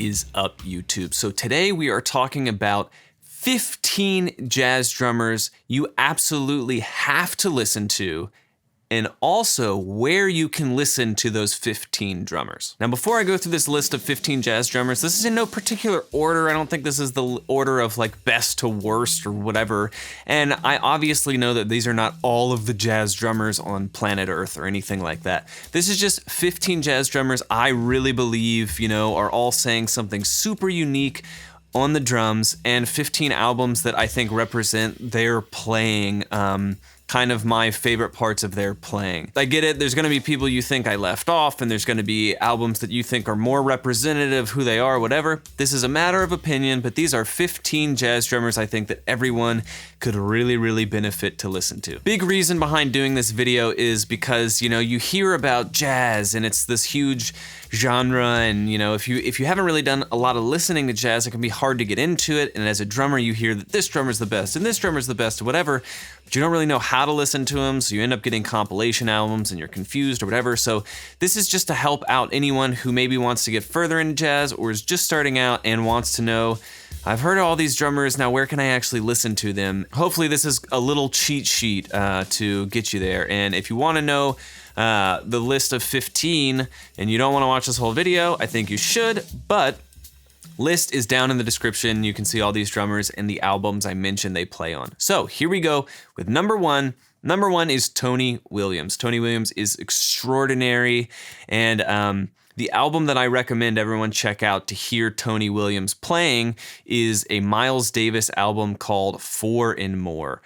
is up, YouTube? So today we are talking about 15 jazz drummers you absolutely have to listen to, and also where you can listen to those 15 drummers. Now, before I go through this list of 15 jazz drummers, this is in no particular order. I don't think this is the order of like best to worst or whatever. And I obviously know that these are not all of the jazz drummers on planet Earth or anything like that. This is just 15 jazz drummers I really believe, are all saying something super unique on the drums, and 15 albums that I think represent their playing, kind of my favorite parts of their playing. I get it, there's gonna be people you think I left off, and there's gonna be albums that you think are more representative of who they are, whatever. This is a matter of opinion, but these are 15 jazz drummers I think that everyone could really, really benefit to listen to. Big reason behind doing this video is because, you hear about jazz and it's this huge genre, and if you haven't really done a lot of listening to jazz, it can be hard to get into it, and as a drummer you hear that this drummer's the best and this drummer's the best or whatever, but you don't really know how to listen to them, so you end up getting compilation albums and you're confused or whatever. So this is just to help out anyone who maybe wants to get further into jazz or is just starting out and wants to know, I've heard of all these drummers, now where can I actually listen to them? Hopefully this is a little cheat sheet to get you there. And if you want to know the list of 15 and you don't want to watch this whole video, I think you should, but list is down in the description. You can see all these drummers and the albums I mentioned they play on. So here we go with number one. Number one is Tony Williams. Tony Williams is extraordinary, and the album that I recommend everyone check out to hear Tony Williams playing is a Miles Davis album called 4 and More.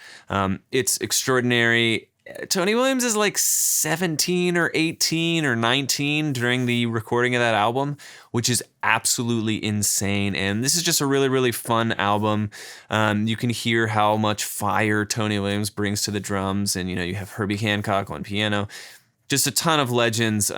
It's extraordinary. Tony Williams is like 17 or 18 or 19 during the recording of that album, which is absolutely insane. And this is just a really, really fun album. You can hear how much fire Tony Williams brings to the drums. And, you have Herbie Hancock on piano. Just a ton of legends.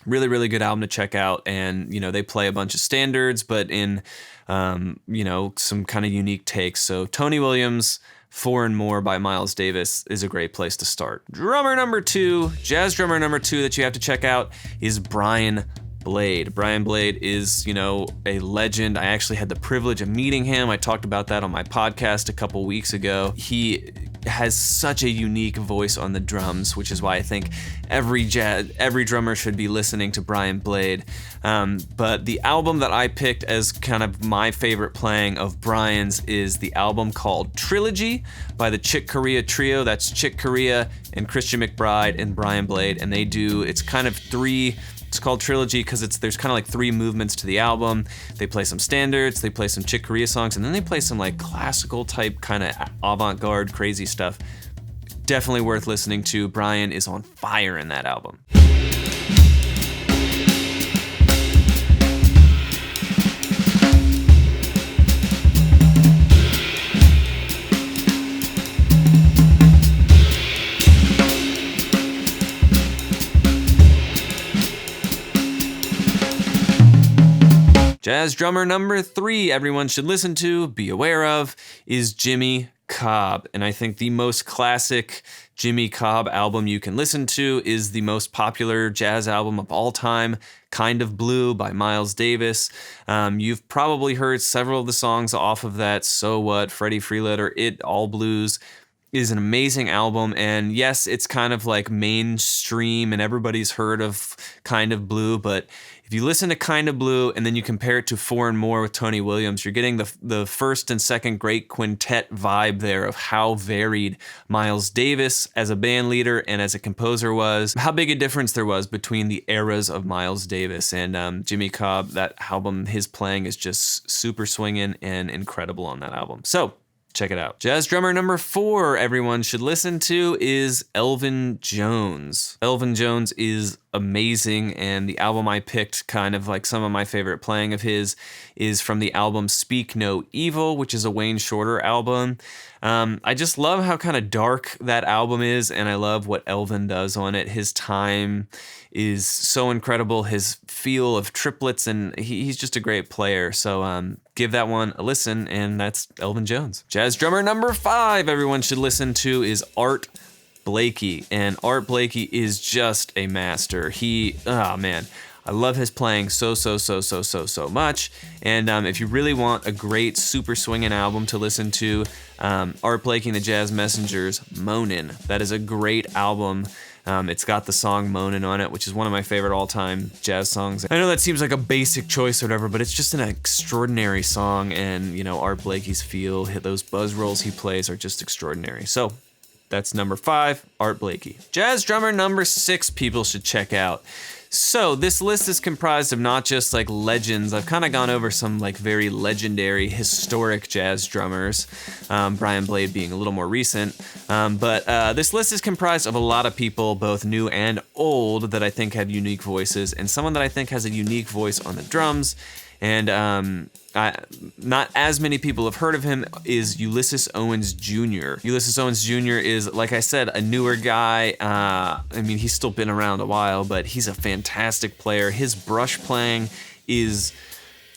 Really, really good album to check out. And, they play a bunch of standards, but in, some kind of unique takes. So Tony Williams, 4 and More by Miles Davis is a great place to start. Drummer number two, jazz drummer number two that you have to check out is Brian Blade. Brian Blade is, a legend. I actually had the privilege of meeting him. I talked about that on my podcast a couple weeks ago. He has such a unique voice on the drums, which is why I think every drummer should be listening to Brian Blade. But the album that I picked as kind of my favorite playing of Brian's is the album called Trilogy by the Chick Corea Trio. That's Chick Corea and Christian McBride and Brian Blade, and it's kind of it's called Trilogy because there's kind of like 3 movements to the album. They play some standards, they play some Chick Corea songs, and then they play some like classical type kind of avant-garde crazy stuff. Definitely worth listening to. Brian is on fire in that album. Jazz drummer number 3 everyone should listen to, be aware of, is Jimmy Cobb. And I think the most classic Jimmy Cobb album you can listen to is the most popular jazz album of all time, Kind of Blue by Miles Davis. You've probably heard several of the songs off of that. So What, Freddie Freeloader, It All Blues is an amazing album. And yes, it's kind of like mainstream and everybody's heard of Kind of Blue, but if you listen to Kind of Blue and then you compare it to 4 and More with Tony Williams, you're getting the first and second great quintet vibe there of how varied Miles Davis as a band leader and as a composer was, how big a difference there was between the eras of Miles Davis and Jimmy Cobb. That album, his playing is just super swinging and incredible on that album. So check it out. Jazz drummer number 4 everyone should listen to is Elvin Jones. Elvin Jones is amazing, and the album I picked, kind of like some of my favorite playing of his, is from the album Speak No Evil, which is a Wayne Shorter album. I just love how kind of dark that album is, and I love what Elvin does on it. His time is so incredible, his feel of triplets, and he's just a great player. So give that one a listen, and that's Elvin Jones. Jazz drummer number 5 everyone should listen to is Art Blakey, and Art Blakey is just a master. I love his playing so much. And if you really want a great super swinging album to listen to, Art Blakey and the Jazz Messengers, Moanin. That is a great album. It's got the song Moanin on it, which is one of my favorite all-time jazz songs. I know that seems like a basic choice or whatever, but it's just an extraordinary song, and Art Blakey's feel, those buzz rolls he plays are just extraordinary. So that's number 5, Art Blakey. Jazz drummer number 6 people should check out. So this list is comprised of not just like legends. I've kind of gone over some like very legendary, historic jazz drummers, Brian Blade being a little more recent. But this list is comprised of a lot of people, both new and old, that I think have unique voices, and someone that I think has a unique voice on the drums. And not as many people have heard of him is Ulysses Owens Jr. Ulysses Owens Jr. is, like I said, a newer guy. He's still been around a while, but he's a fantastic player. His brush playing is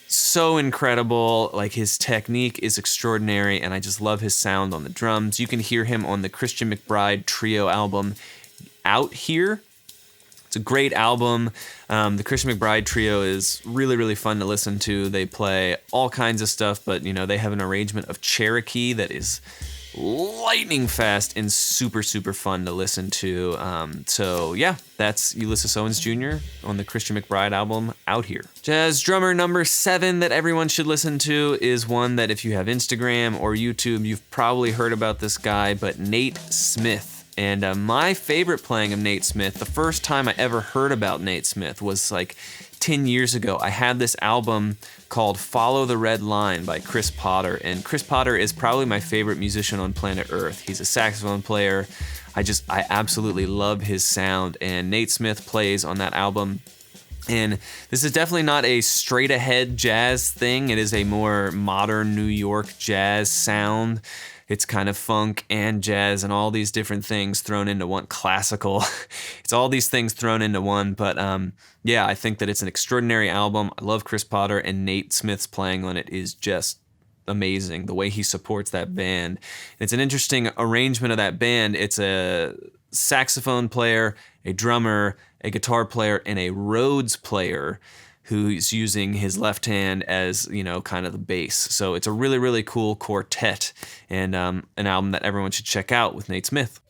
so incredible. Like, his technique is extraordinary, and I just love his sound on the drums. You can hear him on the Christian McBride trio album, Out Here. It's a great album. The Christian McBride trio is really, really fun to listen to. They play all kinds of stuff, but they have an arrangement of Cherokee that is lightning fast and super fun to listen to. So yeah, that's Ulysses Owens Jr. on the Christian McBride album, Out Here. Jazz drummer number 7 that everyone should listen to is one that if you have Instagram or YouTube, you've probably heard about this guy, but Nate Smith. And my favorite playing of Nate Smith, the first time I ever heard about Nate Smith was like 10 years ago. I had this album called Follow the Red Line by Chris Potter. And Chris Potter is probably my favorite musician on planet Earth. He's a saxophone player. I absolutely love his sound. And Nate Smith plays on that album. And this is definitely not a straight ahead jazz thing. It is a more modern New York jazz sound. It's kind of funk and jazz and all these different things thrown into one, classical. It's all these things thrown into one. But yeah, I think that it's an extraordinary album. I love Chris Potter, and Nate Smith's playing on it is just amazing. The way he supports that band. It's an interesting arrangement of that band. It's a saxophone player, a drummer, a guitar player, and a Rhodes player who's using his left hand as, kind of the bass. So it's a really, really cool quartet, and an album that everyone should check out with Nate Smith.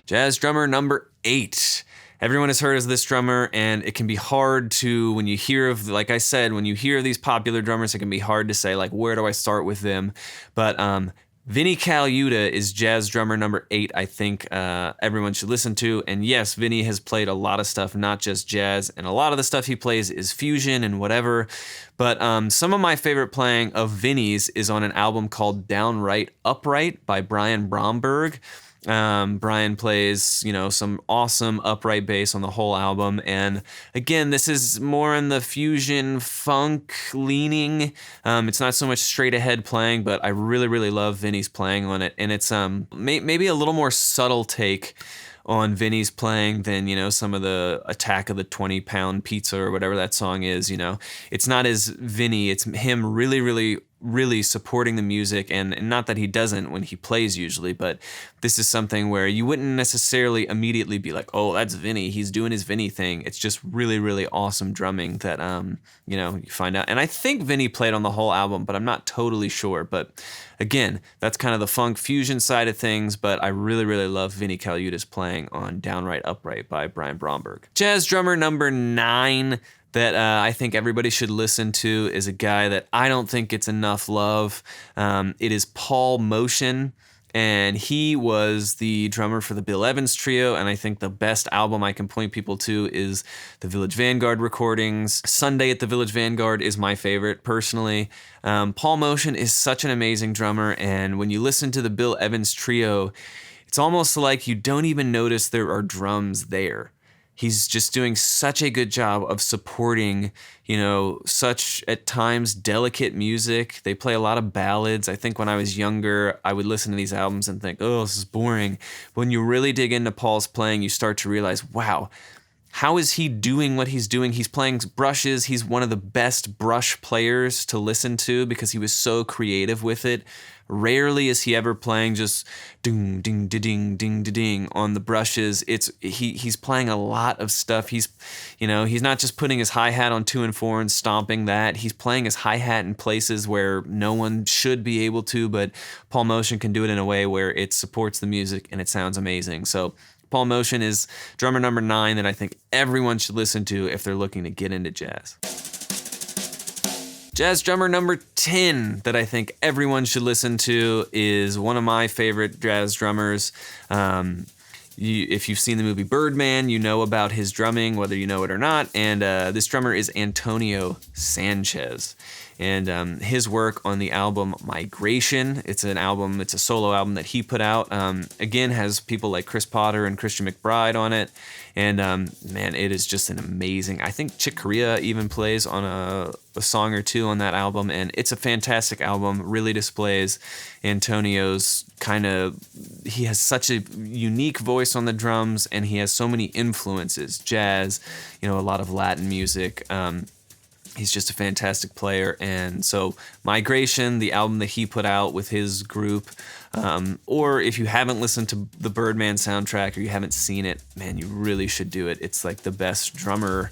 Jazz drummer number 8. Everyone has heard of this drummer, and it can be hard to, when you hear of, like I said, when you hear these popular drummers, it can be hard to say, like, where do I start with them? But Vinnie Colaiuta is jazz drummer number 8, I think everyone should listen to. And yes, Vinnie has played a lot of stuff, not just jazz, and a lot of the stuff he plays is fusion and whatever. But some of my favorite playing of Vinnie's is on an album called Downright Upright by Brian Bromberg. Brian plays, some awesome upright bass on the whole album. And again, this is more in the fusion funk leaning. It's not so much straight ahead playing, but I really, really love Vinnie's playing on it. And it's maybe a little more subtle take on Vinnie's playing than, some of the Attack of the 20-Pound Pizza or whatever that song is. It's not as Vinnie, it's him really, really, really supporting the music, and not that he doesn't when he plays usually, but this is something where you wouldn't necessarily immediately be like, oh, that's Vinnie, he's doing his Vinnie thing. It's just really, really awesome drumming that you find out. And I think Vinnie played on the whole album, but I'm not totally sure. But again, that's kind of the funk fusion side of things, but I really, really love Vinnie Colaiuta's playing on Downright Upright by Brian Bromberg. Jazz drummer number 9 that I think everybody should listen to is a guy that I don't think gets enough love. It is Paul Motian, and he was the drummer for the Bill Evans Trio, and I think the best album I can point people to is the Village Vanguard recordings. Sunday at the Village Vanguard is my favorite, personally. Paul Motian is such an amazing drummer, and when you listen to the Bill Evans Trio, it's almost like you don't even notice there are drums there. He's just doing such a good job of supporting, such at times delicate music. They play a lot of ballads. I think when I was younger, I would listen to these albums and think, oh, this is boring. But when you really dig into Paul's playing, you start to realize, wow, how is he doing what he's doing? He's playing brushes. He's one of the best brush players to listen to because he was so creative with it. Rarely is he ever playing just ding, ding, ding, ding, ding on the brushes. He's playing a lot of stuff. He's not just putting his hi-hat on 2 and 4 and stomping that. He's playing his hi-hat in places where no one should be able to, but Paul Motian can do it in a way where it supports the music and it sounds amazing. So Paul Motian is drummer number 9 that I think everyone should listen to if they're looking to get into jazz. Jazz drummer number 10 that I think everyone should listen to is one of my favorite jazz drummers. If you've seen the movie Birdman, you know about his drumming, whether you know it or not. And this drummer is Antonio Sanchez. And his work on the album Migration, it's a solo album that he put out. Again, has people like Chris Potter and Christian McBride on it. And man, it is just an amazing, I think Chick Corea even plays on a song or two on that album. And it's a fantastic album, really displays Antonio's he has such a unique voice on the drums and he has so many influences, jazz, a lot of Latin music. He's just a fantastic player. And so Migration, the album that he put out with his group, or if you haven't listened to the Birdman soundtrack or you haven't seen it, man, you really should do it. It's like the best drummer.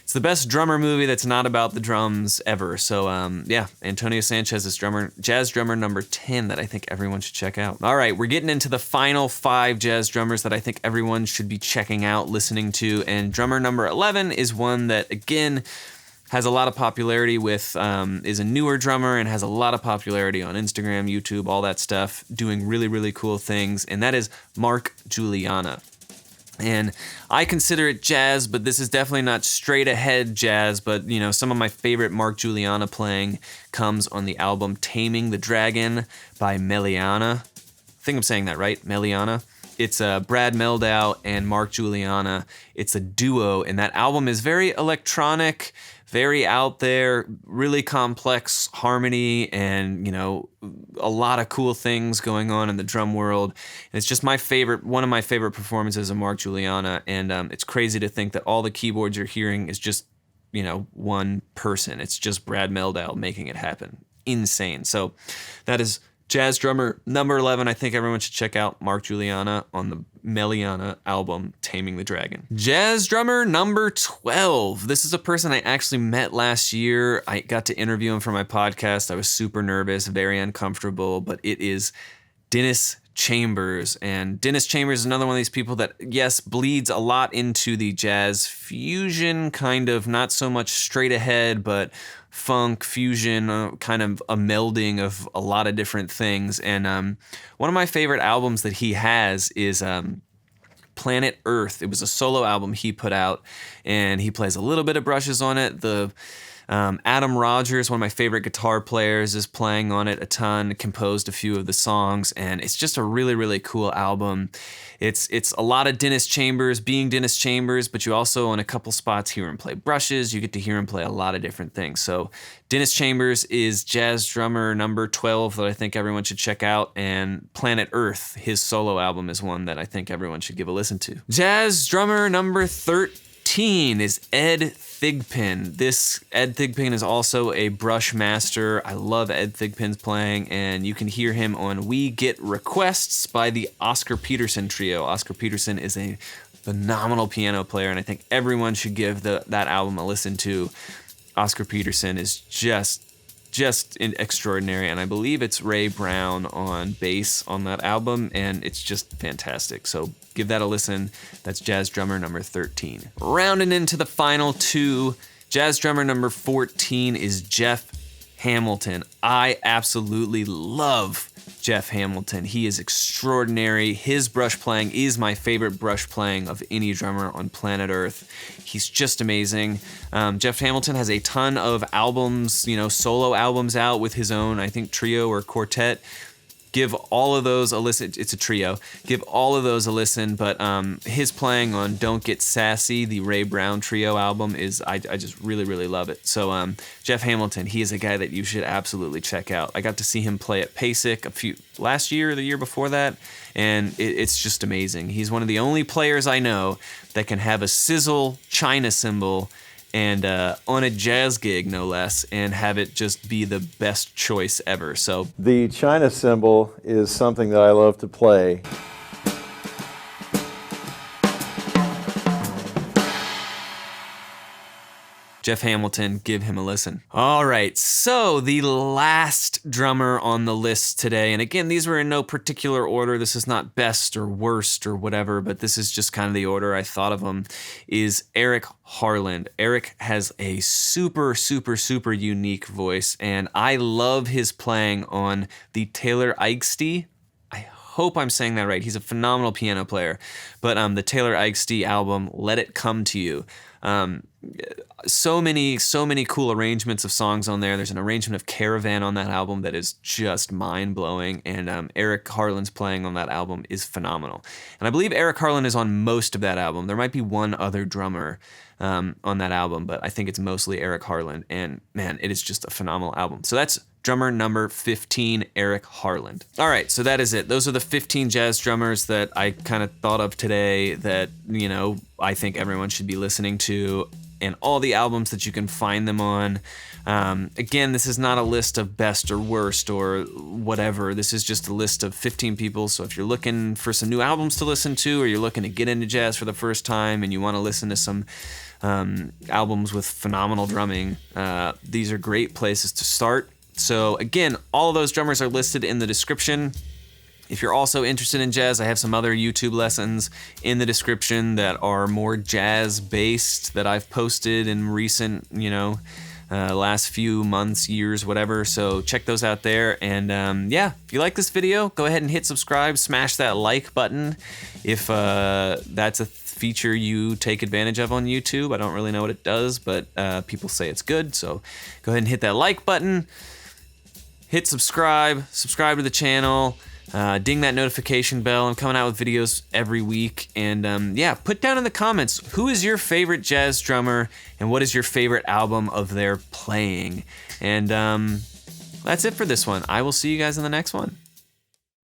It's the best drummer movie that's not about the drums ever. So Antonio Sanchez is jazz drummer number 10 that I think everyone should check out. All right, we're getting into the final 5 jazz drummers that I think everyone should be checking out, listening to. And drummer number 11 is one that, again, has a lot of popularity is a newer drummer and has a lot of popularity on Instagram, YouTube, all that stuff, doing really, really cool things, and that is Mark Guiliana. And I consider it jazz, but this is definitely not straight ahead jazz, but some of my favorite Mark Guiliana playing comes on the album Taming the Dragon by Mehliana. I think I'm saying that right, Mehliana. It's Brad Mehldau and Mark Guiliana. It's a duo, and that album is very electronic, very out there, really complex harmony, and a lot of cool things going on in the drum world. And it's just one of my favorite performances of Mark Guiliana. And it's crazy to think that all the keyboards you're hearing is just one person. It's just Brad Mehldau making it happen. Insane. So that is jazz drummer number 11. I think everyone should check out Mark Guiliana on the Mehliana album, Taming the Dragon. Jazz drummer number 12. This is a person I actually met last year. I got to interview him for my podcast. I was super nervous, very uncomfortable, but it is Denis Chambers. And Denis Chambers is another one of these people that, yes, bleeds a lot into the jazz fusion, kind of not so much straight ahead, but funk, fusion, kind of a melding of a lot of different things. And one of my favorite albums that he has is Planet Earth. It was a solo album he put out, and he plays a little bit of brushes on it. Adam Rogers, one of my favorite guitar players, is playing on it a ton, composed a few of the songs, and it's just a really, really cool album. It's a lot of Denis Chambers being Denis Chambers, but you also, in a couple spots, hear him play brushes. You get to hear him play a lot of different things. So Denis Chambers is jazz drummer number 12 that I think everyone should check out, and Planet Earth, his solo album, is one that I think everyone should give a listen to. Jazz drummer number 13 is Ed Thigpen. This Ed Thigpen is also a brush master. I love Ed Thigpen's playing, and you can hear him on We Get Requests by the Oscar Peterson Trio. Oscar Peterson is a phenomenal piano player, and I think everyone should give that album a listen to. Oscar Peterson is just extraordinary, and I believe it's Ray Brown on bass on that album, and it's just fantastic. So give that a listen. That's jazz drummer number 13. Rounding into the final 2, jazz drummer number 14 is Jeff Hamilton. I absolutely love Jeff Hamilton. He is extraordinary. His brush playing is my favorite brush playing of any drummer on planet Earth. He's just amazing. Jeff Hamilton has a ton of albums, solo albums out with his own, I think, trio or quartet. give all of those a listen. It's a trio. Give all of those a listen. But his playing on "Don't Get Sassy," the Ray Brown trio album, is I just really, really love it. So Jeff Hamilton, he is a guy that you should absolutely check out. I got to see him play at PASIC last year or the year before that, and it's just amazing. He's one of the only players I know that can have a sizzle China cymbal and on a jazz gig, no less, and have it just be the best choice ever. So the China cymbal is something that I love to play. Jeff Hamilton, give him a listen. All right, so the last drummer on the list today, and again, these were in no particular order. This is not best or worst or whatever, but this is just kind of the order I thought of them, is Eric Harland. Eric has a super, super, super unique voice, and I love his playing on the Taylor Eichste. I hope I'm saying that right. He's a phenomenal piano player, but the Taylor Eichste album, Let It Come to You. So many cool arrangements of songs on there. There's an arrangement of Caravan on that album that is just mind-blowing, and Eric Harland's playing on that album is phenomenal. And I believe Eric Harland is on most of that album. There might be one other drummer on that album, but I think it's mostly Eric Harland, and man, it is just a phenomenal album. So that's drummer number 15, Eric Harland. All right, so that is it. Those are the 15 jazz drummers that I kind of thought of today that, you know, I think everyone should be listening to, and all the albums that you can find them on. Again, this is not a list of best or worst or whatever. This is just a list of 15 people. So if you're looking for some new albums to listen to, or you're looking to get into jazz for the first time and you want to listen to some albums with phenomenal drumming, these are great places to start. So again, all of those drummers are listed in the description. If you're also interested in jazz, I have some other YouTube lessons in the description that are more jazz-based that I've posted in recent, last few months, years, whatever. So check those out there. And yeah, if you like this video, go ahead and hit subscribe, smash that like button if that's a feature you take advantage of on YouTube. I don't really know what it does, but people say it's good. So go ahead and hit that like button, hit subscribe to the channel. Ding that notification bell. I'm coming out with videos every week. And yeah, put down in the comments, who is your favorite jazz drummer and what is your favorite album of their playing? And that's it for this one. I will see you guys in the next one.